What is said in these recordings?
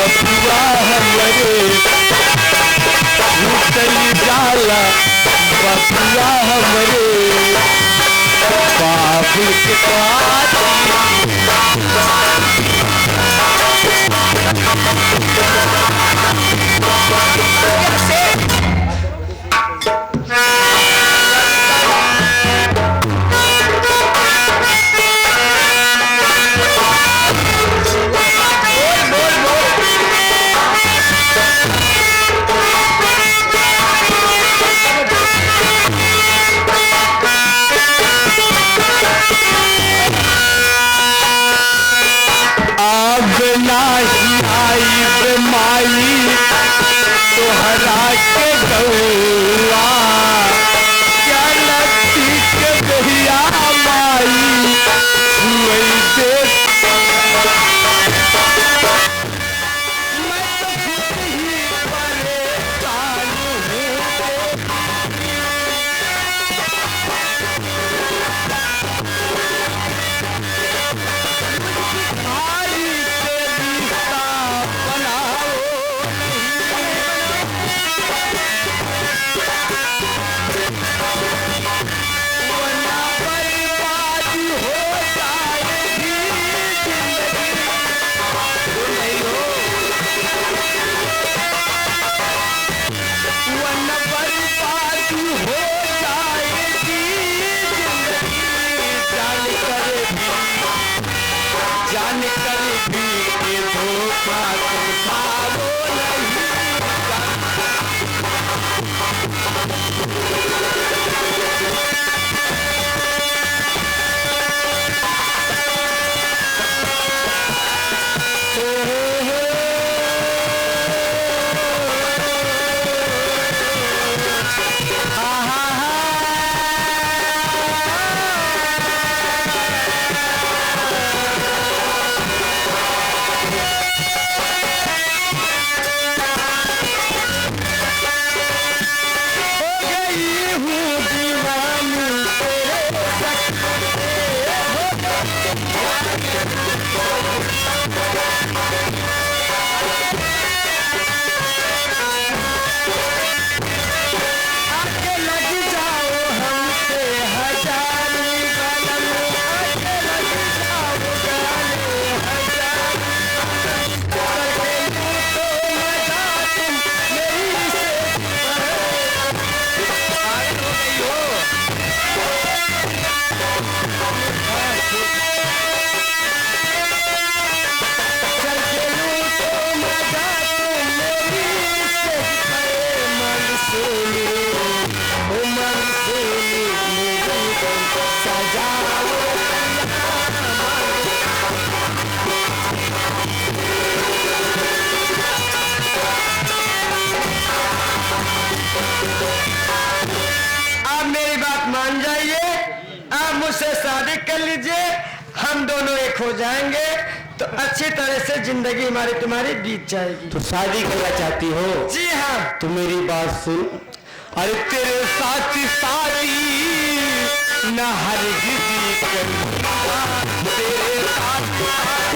बबुआ हमरे चली जाला बबुआ हमरे बाबू के पास तोहरा के गौआ चलती के बहिया माई वैसे मैं तो ही परेशान शादी कर लीजिए, हम दोनों एक हो जाएंगे तो अच्छी तरह से जिंदगी हमारी तुम्हारी बीत जाएगी। तो शादी करना चाहती हो? जी हाँ। तो मेरी बात सुन। अरे तेरे साथ शादी न हरगिज़ करूँगा, तेरे साथ शादी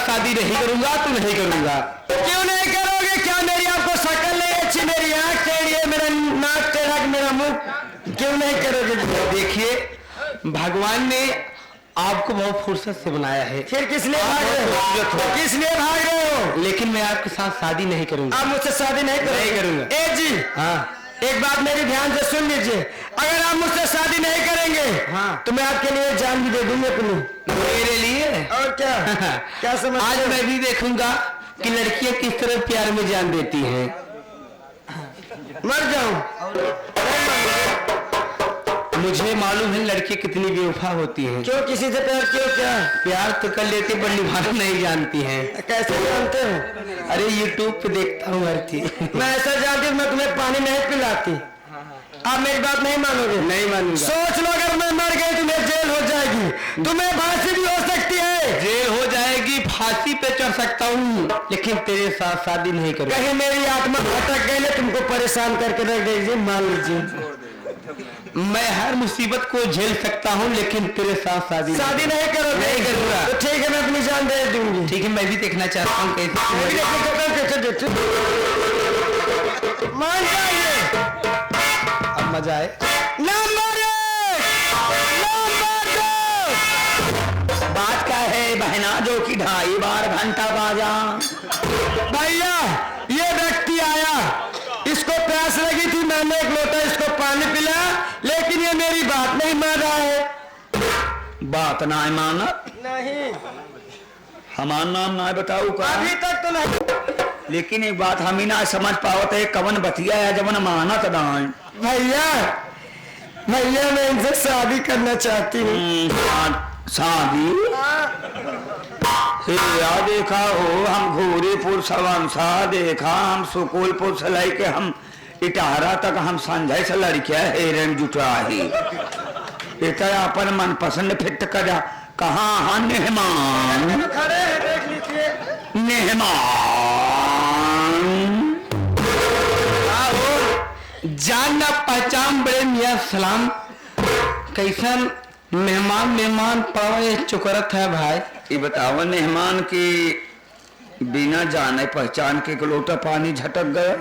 शादी नहीं करूंगा तो नहीं करूंगा। क्यों नहीं करोगे? क्या मेरी आपको शक्ल नहीं अच्छी? मेरी आंख टेढ़ी है, मेरा नाक टेढ़ा, मेरा मुंह क्यों नहीं करोगे जी? देखिए भगवान ने आपको बहुत फुर्सत से बनाया है, फिर किस लिए भाग रहे हो? किस लिए भाग रहे हो? लेकिन मैं आपके साथ शादी नहीं करूंगा। आप मुझसे शादी नहीं करोगे? नहीं करूंगा। ए जी, हाँ एक बात मेरी ध्यान से सुन लीजिए, अगर आप मुझसे शादी नहीं करेंगे हाँ। तो मैं आपके लिए जान भी दे दूंगा अपनी। मेरे लिए और क्या क्या समझ? आज मैं भी देखूंगा कि लड़कियां किस तरह प्यार में जान देती हैं। मर जाऊं? मुझे मालूम है लड़की कितनी बेवफा होती हैं। क्यों, किसी से प्यार क्यों? क्या प्यार तो कर लेती पर निभाना नहीं जानती हैं। कैसे जानते हो? अरे यूट्यूब पे देखता हूँ हर चीज। मैं ऐसा जानती हूँ, मैं तुम्हें पानी नहीं पिलाती। आप मेरी बात नहीं मानोगे? नहीं मानूंगा। सोच लो, अगर मैं मर गई तुम्हें जेल हो जाएगी, तुम्हें फांसी भी हो सकती है। जेल हो जाएगी, फांसी पे चढ़ सकता हूँ, लेकिन तेरे साथ शादी नहीं करूँगा। कहीं मेरी आत्मा भटक गई ना, तुमको परेशान करके रख देगी, मान लीजिए। मैं हर मुसीबत को झेल सकता हूँ, लेकिन तेरे साथ शादी नहीं करोगे? नहीं करूँगा। तो ठीक है, मैं अपनी जान दे दूंगी। ठीक है, मैं भी देखना चाहता हूँ मैं भी देखना चाहता हूँ कैसे देते। मान जाइए। अब मजा आए। नंबर 1, बात क्या है बहना जो कि 2.5 बार घंटा बाजा। भैया ये व्यक्ति आया, इसको प्यास लगी थी, मैंने एक लोटा इसको पानी पिलाया, लेकिन ये मेरी बात नहीं मान रहा है। बात ना माना? नहीं, हमारा नाम ना बताऊ का? अभी तक तो नहीं। लेकिन एक बात हम ही ना समझ पावत है, कवन बतिया है जवन मानत ना। भैया भैया मैं इनसे शादी करना चाहती हूँ। शादी? या देखा हो, हम घोरीपुर सवंसा देखा, हम सुकुलपुर से लेके हम इटारा तक हम संजय से लड़किया हेरन जुटाही। इतना अपन मन पसंद फिट कर कहाँ हाँ मेहमान खड़े हैं, देख लीजिए। मेहमान जान न पहचान बड़े मियाँ सलाम, कैसन मेहमान मेहमान पावे चुकरत है भाई। ये बताओ मेहमान की बिना जाने पहचान के एक लोटा पानी झटक गया।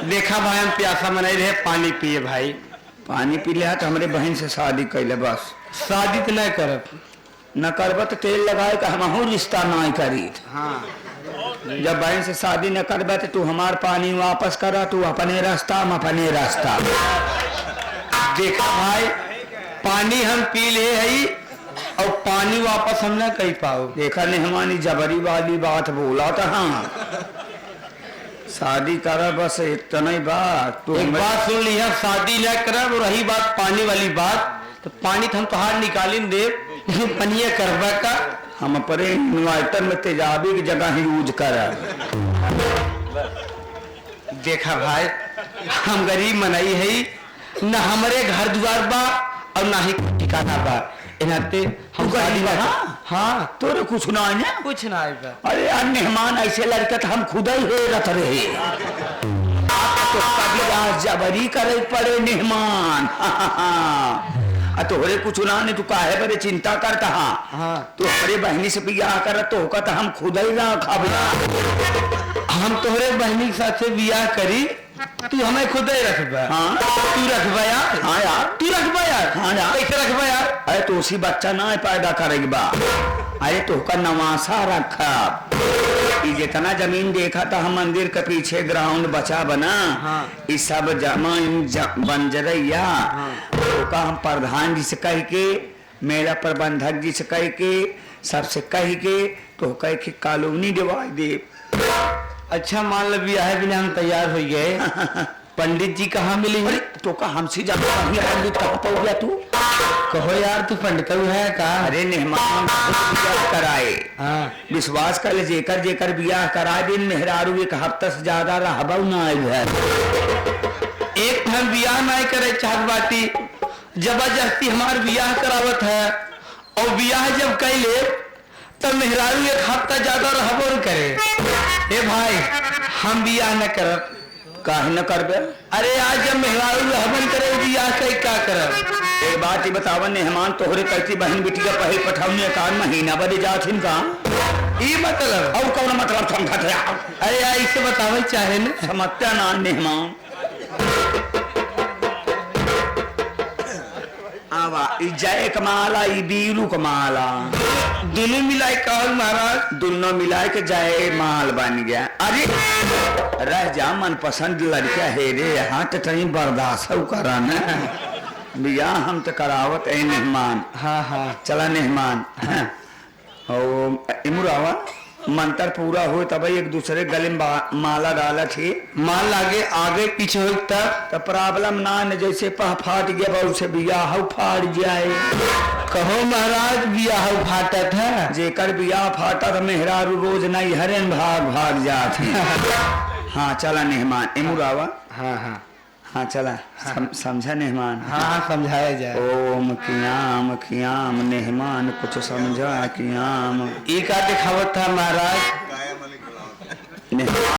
देखा भाई हम प्यासा मनाई रहे, पानी पिए भाई। पानी पी लिया तो हमारे बहन से शादी कैले, बस शादी तो नहीं करब। न करब तो तेल लगाए का हम रिश्ता नहीं करी। हाँ। जब बहन से शादी न करबे तो तू हमार पानी वापस करा, तू अपने रास्ता हम अपने रास्ता। देखा भाई पानी हम पी ले है और पानी वापस हम न कही पाओ। देखा नहीं हमारी जबरी वाली बात बोला था। हाँ शादी करा, बस इतना ही बात। तो एक बात सुन लिया, शादी न करा। रही बात पानी वाली बात, तो पानी तो हम तोहार निकाली दे, पनिया करवा का हम अपने इन्वर्टर में तेजाबी की जगह ही यूज करा। देखा भाई हम गरीब मनाई है, न हमारे घर द्वार बा और ना ही ठिकाना बा, इनाते हम शादी बा। हाँ तोरे कुछ ना है, कुछ ना है। अरे यार मेहमान ऐसे लड़के तो हम खुद ही हेरत रहे। तो कभी आज जबरी करे पड़े मेहमान। तोहरे कुछ ना नहीं, तू काहे बड़े चिंता करता। हाँ तू हमारे बहनी से बियाह कर तो हम खुद ही ना खाबला। हम तोहरे बहनी के साथ से बियाह करी, तू हमें खुद ही रखबा। हाँ तू रखबा यार। हाँ यार तू रखबा यार। हाँ यार कैसे रखबा यार? अरे तो उसी बच्चा ना पैदा करेगी बा। अरे तो का नवासा रखा। जितना जमीन देखा था हम मंदिर के पीछे ग्राउंड बचा बना। हाँ। इस सब जमीन बंजरैया। हाँ। तो का हम प्रधान जी से कह के, मेरा प्रबंधक जी से कह के, सबसे कह के तो कह के कॉलोनी दिवा दे। अच्छा मान लो ब्याह बिना हम तैयार हो गए। पंडित जी कहाँ मिलेंगे? तो का हमसे ज्यादा पंडित कहाँ पहुँच गया तू? कहो यार तू पंडित है का? अरे मेहमान कराए। हाँ विश्वास कर ले, जेकर जेकर ब्याह कराए दिन मेहरारू एक हफ्ता से ज्यादा रहबा ना है। एक हम ब्याह नहीं करे चाहत बाटी, जबरदस्ती हमार ब्याह करावत है, और ब्याह जब कैले तब मेहरारू एक हफ्ता ज्यादा रहबो करे। ए भाई हम बियाह न करब। काहे न करबे? अरे आज जब मेहरारू रहबन करे बियाह कई का करब? एक बात ही बतावा, मेहमान तोहरे कैसी बहन बिटिया पहल पठाउने का महीना बदे जाथिन का? ई मतलब और कौन मतलब समझत है? अरे यार इसे बतावे चाहे न समझता ना मेहमान। ई जय कमाला ई बीरू कमाला दोनों मिलाए कहल महाराज। दोनों मिला के जय माल बन गया। अरे रह जा मन पसंद लड़का है रे, यहाँ तो कहीं बर्दाश्त करा न बिया हम तो करावत है मेहमान। हाँ हाँ चला मेहमान। इमुरावा मंत्र पूरा हो तब एक दूसरे गले में माला डाला थी। मान लागे आगे पीछे हो तब तो प्रॉब्लम ना न जैसे पह फाट गया बहु से बियाह फाट जाए। कहो महाराज बियाह फाटत है। जेकर बियाह फाटा तो मेहरारू रोज नहीं हरेन भाग भाग जाते। हाँ चला मेहमान इमुरावा। हाँ हाँ हाँ चला समझा मेहमान। हाँ समझाया जाए। ओम कियाम कियाम मेहमान कुछ समझा कियाम। ई का दिखावत था महाराज।